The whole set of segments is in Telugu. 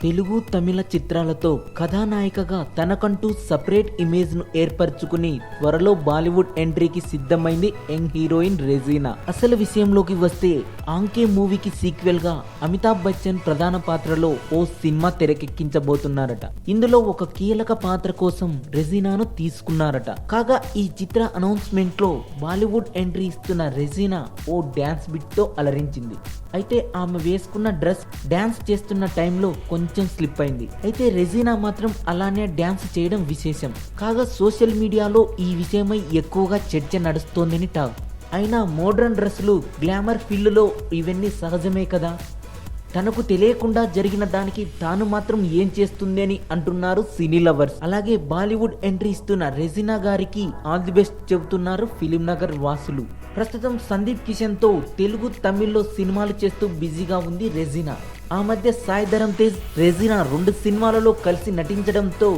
తెలుగు తమిళ చిత్రాలతో కథానాయికగా తనకంటూ సపరేట్ ఇమేజ్ ను ఏర్పరచుకుని త్వరలో బాలీవుడ్ ఎంట్రీకి సిద్ధమైంది యంగ్ హీరోయిన్ రెజీనా. అసలు విషయంలోకి వస్తే ఆంకే మూవీకి సీక్వెల్ గా అమితాబ్ బచ్చన్ ప్రధాన పాత్రలో ఓ సినిమా తెరకెక్కించబోతున్నారట. ఇందులో ఒక కీలక పాత్ర కోసం రెజీనాను తీసుకున్నారట. కాగా ఈ చిత్ర అనౌన్స్మెంట్ లో బాలీవుడ్ ఎంట్రీ ఇస్తున్న రెజీనా ఓ డాన్స్ బిట్ తో అలరించింది. అయితే ఆమె వేసుకున్న డ్రెస్ డాన్స్ చేస్తున్న టైంలో కొంచెం స్లిప్ అయింది. అయితే రెజీనా మాత్రం అలానే డాన్స్ చేయడం విశేషం. కాగా సోషల్ మీడియాలో ఈ విషయమై ఎక్కువగా చర్చ నడుస్తోందని టాక్. అయినా మోడ్రన్ డ్రెస్సులు గ్లామర్ ఫీల్డ్లో ఇవన్నీ సహజమే కదా. తనకు తెలియకుండా జరిగిన దానికి తాను మాత్రం ఏం చేస్తుంది అని అంటున్నారు సినీ లవర్స్. అలాగే బాలీవుడ్ ఎంట్రీ ఇస్తున్న రెజీనా గారికి ఆల్ ది బెస్ట్ చెబుతున్నారు ఫిలిం నగర్ వాసులు. ప్రస్తుతం సందీప్ కిషన్ తో తెలుగు తమిళ్లో సినిమాలు చేస్తూ బిజీగా ఉంది రెజీనా. ఆ మధ్య సాయి ధరమ్ తేజ్ రెజీనా 2 సినిమాలలో కలిసి నటించడంతో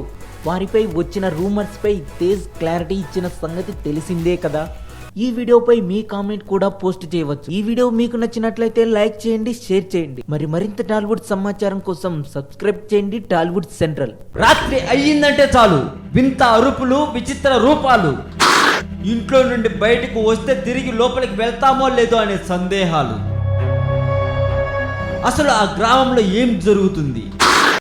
వారిపై వచ్చిన రూమర్స్ పై తేజ్ క్లారిటీ ఇచ్చిన సంగతి తెలిసిందే కదా. ఈ వీడియోపై మీ కామెంట్ కూడా పోస్ట్ చేయవచ్చు. ఈ వీడియో మీకు నచ్చినట్లయితే లైక్ చేయండి, షేర్ చేయండి. మరింత టాలీవుడ్ సమాచారం కోసం సబ్స్క్రైబ్ చేయండి టాలీవుడ్ సెంట్రల్. రాత్రి అయ్యిందంటే చాలు వింత అరుపులు, విచిత్ర రూపాలు, ఇంట్లో నుండి బయటకు వస్తే తిరిగి లోపలికి వెళ్తామో లేదో అనే సందేహాలు. అసలు ఆ గ్రామంలో ఏం జరుగుతుంది?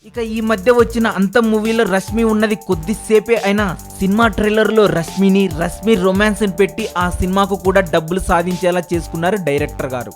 ఇక ఈ మధ్య వచ్చిన అంతం మూవీలో రష్మి ఉన్నది కొద్దిసేపే అయినా సినిమా ట్రైలర్ లో రష్మి రొమాన్స్ పెట్టి ఆ సినిమాకు కూడా డబ్బులు సాధించేలా చేసుకున్నారు డైరెక్టర్ గారు.